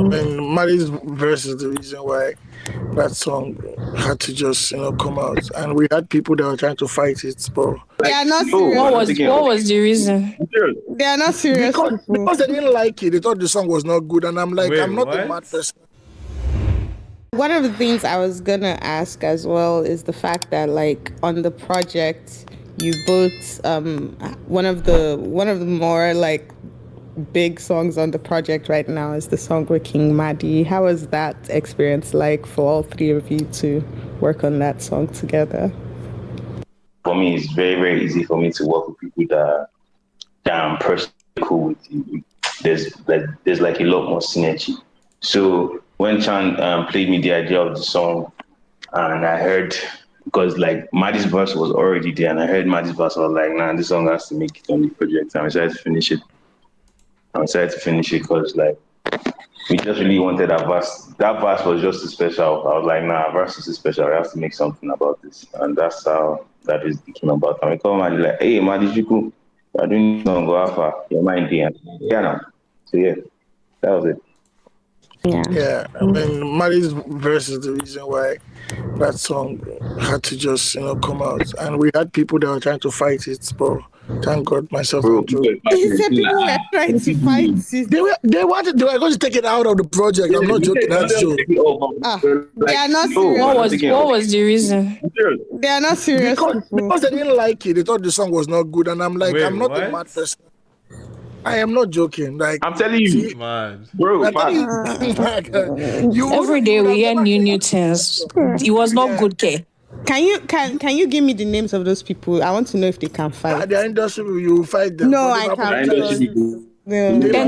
mean, Madi's verse is the reason why that song had to just come out, and we had people that were trying to fight it, but They are not Oh, serious. What was the reason? They are not serious people. because they didn't like it, they thought the song was not good, and I'm like, Wait, I'm not a what? mad person. One of the things I was gonna ask as well is the fact that, like, on the project, you both one of the more like big songs on the project right now is the song with Qing Madi. How was that experience like for all three of you to work on that song together? For me, it's very, very easy for me to work with people that I'm personally cool with. There's like a lot more synergy. So when Chan played me the idea of the song, and I heard, because like Madi's verse was already there, and I heard Madi's verse, I was like, nah, this song has to make it on the project. And I decided to finish it. Because like we just really wanted a verse. That verse was just too special. I was like, nah, verse is too special. I have to make something about this, and that's how that is came about. And we call Madi like, hey, Madi, you cool? You're doing song, go alpha. Your mind there. Yeah, no. So yeah, that was it. Yeah, I mean, Madi's verse is the reason why that song had to just come out, and we had people that were trying to fight it, but thank God myself Bro, and Joe. He said people were trying to fight it. They were going to take it out of the project. I'm not joking. That's Joe. They are not serious. What was the reason? They are not serious people. Because they didn't like it, they thought the song was not good, and I'm like, Wait, I'm not a what? mad person. I am not joking. Like, I'm telling you, Man. bro. Every day we hear new things. It was not good, K. Can you give me the names of those people? I want to know if they can At fight. the industry, you fight them. No, But I they can't.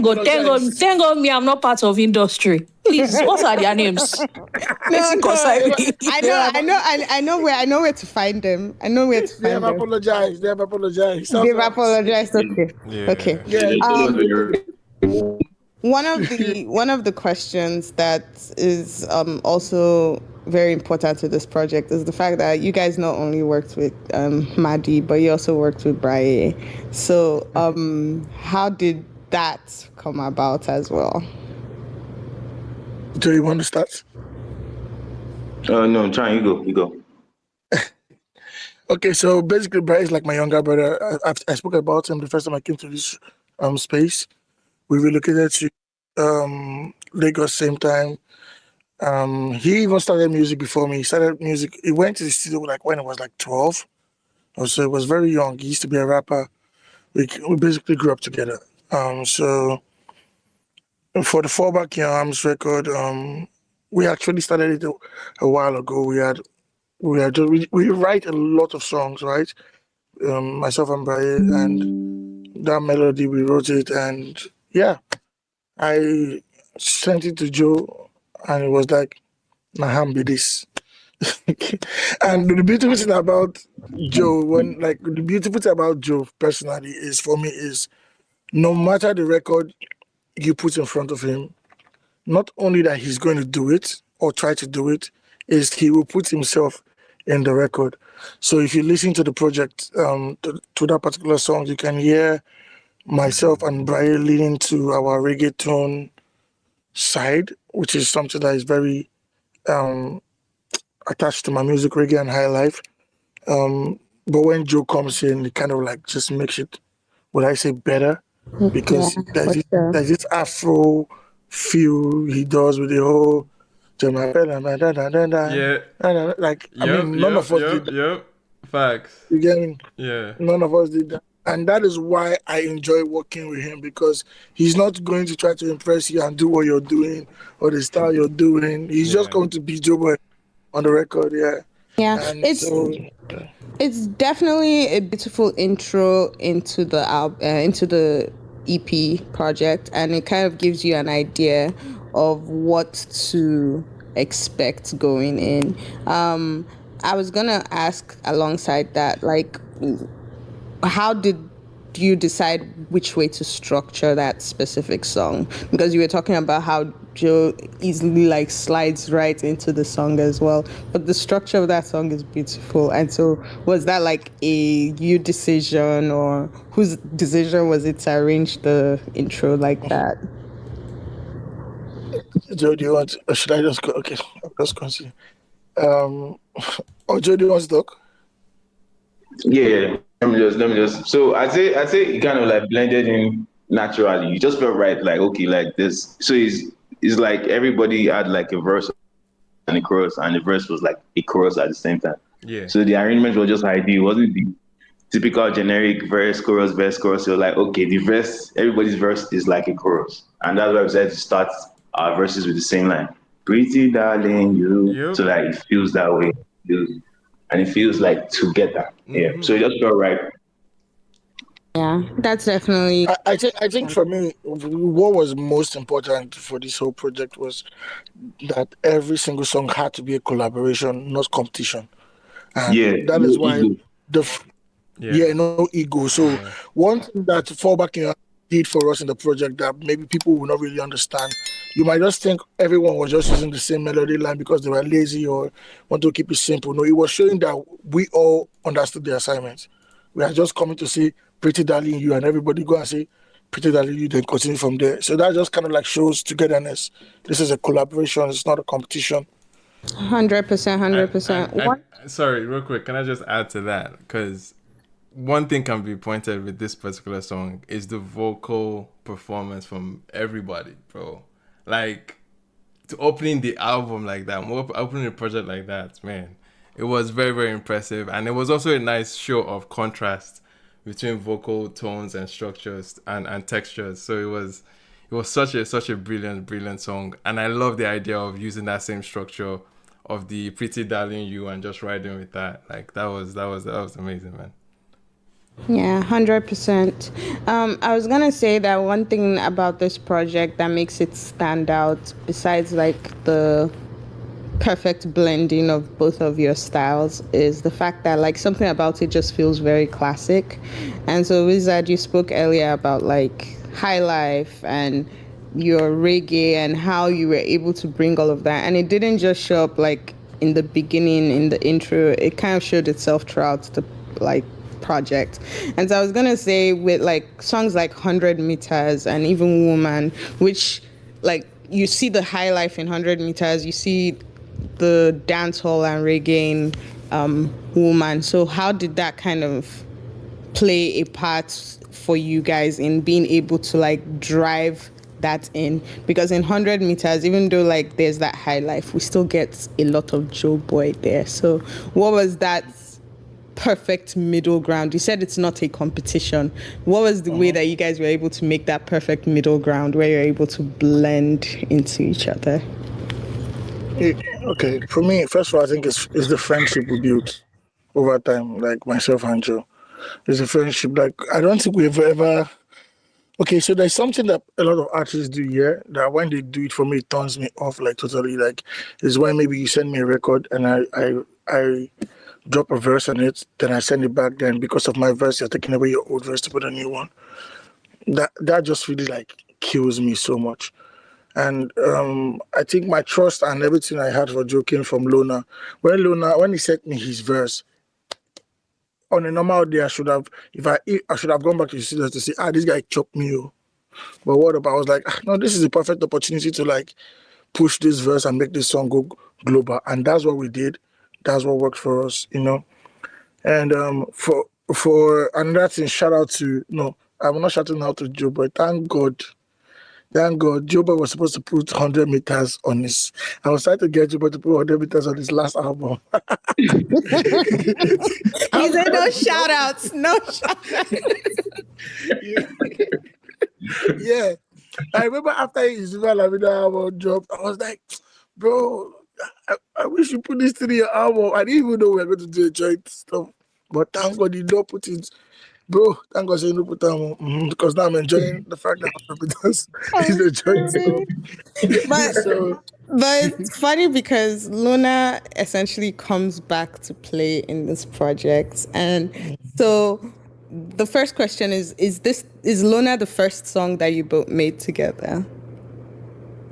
apologize. Thank God, me, I'm not part of industry. Please, what are their names? No, concern me. I know where to find them. I know where to They find have them. apologized. They have apologized. They've apologized. Okay. Yeah. Okay. Yeah. One of the questions that is also very important to this project is the fact that you guys not only worked with Madi, but you also worked with Braille. So how did that come about as well? Do you want to start? No, Chan, you go. Okay, so basically, Bryce is like my younger brother. I spoke about him the first time I came to this space. We relocated to Lagos same time. He even started music before me. He started music. He went to the studio like when he was like 12. So he was very young. He used to be a rapper. We basically grew up together. So for the Fallback Your Arms record, we actually started it a while ago. We write a lot of songs, right? Myself and Brian, and that melody we wrote it, and yeah, I sent it to Joe, and it was like, "Naham be this." And the beautiful thing about Joe personally is for me is no matter the record you put in front of him, not only that he's going to do it or try to do it, is he will put himself in the record. So if you listen to the project, to that particular song, you can hear myself and Brian leaning to our reggaeton side, which is something that is very attached to my music, reggae and high life. But when Joe comes in, it kind of like just makes it, would I say, better? Because there's this Afro feel he does with the whole like none of us did that. Yep. Facts. You get me? Yeah. None of us did that. And that is why I enjoy working with him, because he's not going to try to impress you and do what you're doing or the style you're doing. He's just going to be Joeboy on the record, yeah. Yeah, And it's definitely a beautiful intro into the album, into the EP project, and it kind of gives you an idea of what to expect going in. I was gonna ask alongside that, like, how did you decide which way to structure that specific song? Because you were talking about how Joe easily like slides right into the song as well, but the structure of that song is beautiful. And so was that like a you decision, or whose decision was it to arrange the intro like that? Joe, do you want? Or should I just go? Okay, I'll just continue. Um, Joe, do you want to talk? Yeah. Let me just. So I say it kind of like blended in naturally. You just felt right, like okay, like this. So it's like everybody had like a verse and a chorus, and the verse was like a chorus at the same time. Yeah. So the arrangement was just ideal. It wasn't the typical generic verse, chorus. So like, okay, the verse, everybody's verse is like a chorus. And that's why we decided to start our verses with the same line. Pretty darling, you. Yep. So that it feels that way. And it feels like together. Yeah. So it just felt right. Yeah, that's definitely. I think for me, what was most important for this whole project was that every single song had to be a collaboration, not competition, and Yeah. that No is why ego. the f- Yeah. yeah, no ego. So Yeah. one thing that fall back in your did for us in the project that maybe people will not really understand. You might just think everyone was just using the same melody line because they were lazy or want to keep it simple. No, it was showing that we all understood the assignment. We are just coming to say pretty darling you, and everybody go and say pretty darling you, then continue from there. So that just kind of like shows togetherness. This is a collaboration, it's not a competition. 100%, And, 100%. and sorry, real quick, can I just add to that? Because one thing can be pointed with this particular song is the vocal performance from everybody, bro. Like, to opening the album like that, opening the project like that, man, it was very, very impressive. And it was also a nice show of contrast between vocal tones and structures and textures. So it was such a brilliant song. And I love the idea of using that same structure of the Pretty Darling You and just riding with that. Like that was amazing, man. Yeah, 100%. I was gonna say that one thing about this project that makes it stand out, besides like the perfect blending of both of your styles, is the fact that like something about it just feels very classic. And so Wizard, you spoke earlier about like high life and your reggae and how you were able to bring all of that, and it didn't just show up like in the beginning in the intro. It kind of showed itself throughout the like project. And so I was gonna say with like songs like 100 meters and even Woman, which like you see the high life in 100 meters, you see the dance hall and reggae in Woman. So how did that kind of play a part for you guys in being able to like drive that in? Because in 100 meters, even though like there's that high life, we still get a lot of Joeboy there. So what was that perfect middle ground? You said it's not a competition. What was the way that you guys were able to make that perfect middle ground where you're able to blend into each other? Okay, for me, first of all, I think it's the friendship we built over time, like myself and Joe. It's a friendship. Like I don't think we've ever. Okay, so there's something that a lot of artists do here that when they do it for me, it turns me off like totally. Like is when maybe you send me a record and I drop a verse on it, then I send it back. Then because of my verse, you're taking away your old verse to put a new one. That just really like kills me so much. And I think my trust and everything I had for Joe came from Lona. When he sent me his verse, on a normal day I should have I should have gone back to the studio to say, this guy chopped me. Oh. But what about I was like, no, this is a perfect opportunity to like push this verse and make this song go global. And that's what we did. That's what worked for us. And for another thing, shout out to no, I'm not shouting out to Joe, but thank God. Thank God, Joeboy was supposed to put 100 meters on his. I was trying to get Joeboy to put 100 meters on his last album. He How said no God shout outs, no shout. yeah. I remember after his Lavina album dropped, I was like, bro, I wish you put this to your album. I didn't even know we were going to do a joint stuff. But thank God you don't put it. Bro, thank God you don't put it because now I'm enjoying the fact that 100 meters is a joint stuff. But So, it's funny because Luna essentially comes back to play in this project. And so the first question is Luna the first song that you both made together?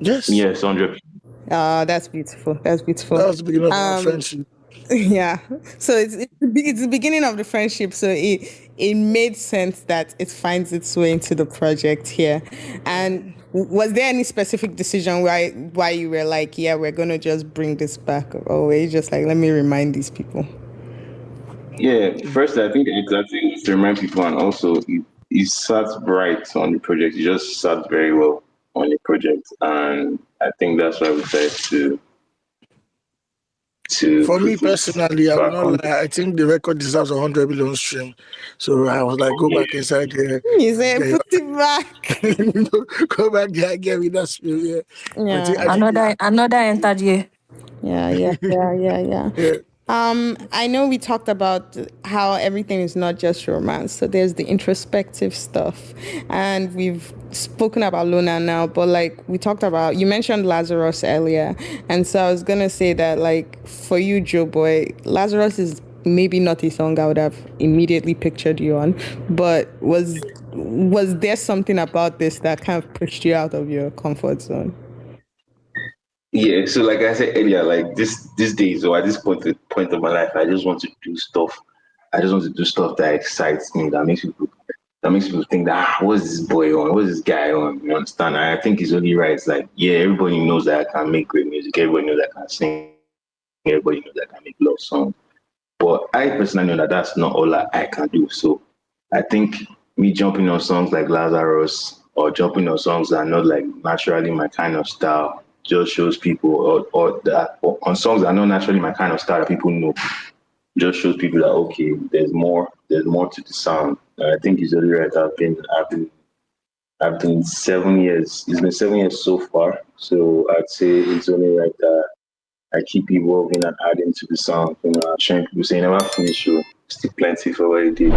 yes, Yes, 100. That's beautiful. That's beautiful. that was the beginning of our friendship. Yeah. So it's the beginning of the friendship. So it made sense that it finds its way into the project here. And was there any specific decision why you were like, yeah, we're gonna just bring this back, or were you just like, let me remind these people? Yeah, first I think exactly to remind people, and also he sat right on the project. He just sat very well on the project, and I think that's why we decided to For me put it personally, I will back not on. lie. I think the record deserves 100 million stream. So I was like, go Yeah, back inside there, You say get put it back. go back there, get with that spirit. Yeah. Yeah. I think, Another entered here. Yeah. yeah. I know we talked about how everything is not just romance. So there's the introspective stuff. And we've spoken about Luna now, but like we talked about, you mentioned Lazarus earlier. And so I was going to say that like for you, Joeboy, Lazarus is maybe not a song I would have immediately pictured you on, but was there something about this that kind of pushed you out of your comfort zone? yeah. So like I said earlier, like these days or at this point of my life, I just want to do stuff. I just want to do stuff that excites me, that makes people think that what's this boy on? What's this guy on? You understand? And I think he's only right. It's like, yeah, everybody knows that I can make great music, everybody knows that I can sing, everybody knows that I can make love songs. But I personally know that that's not all I can do. So I think me jumping on songs like Lazarus or jumping on songs that are not like naturally my kind of style just shows people, or on songs that are not naturally my kind of style that people know, just shows people that okay, there's more to the sound. I think he's really right. I've been 7 years. It's been 7 years so far. So I'd say it's only right that I keep evolving and adding to the sound. You know, showing people saying never finish you. Still plenty for what you did.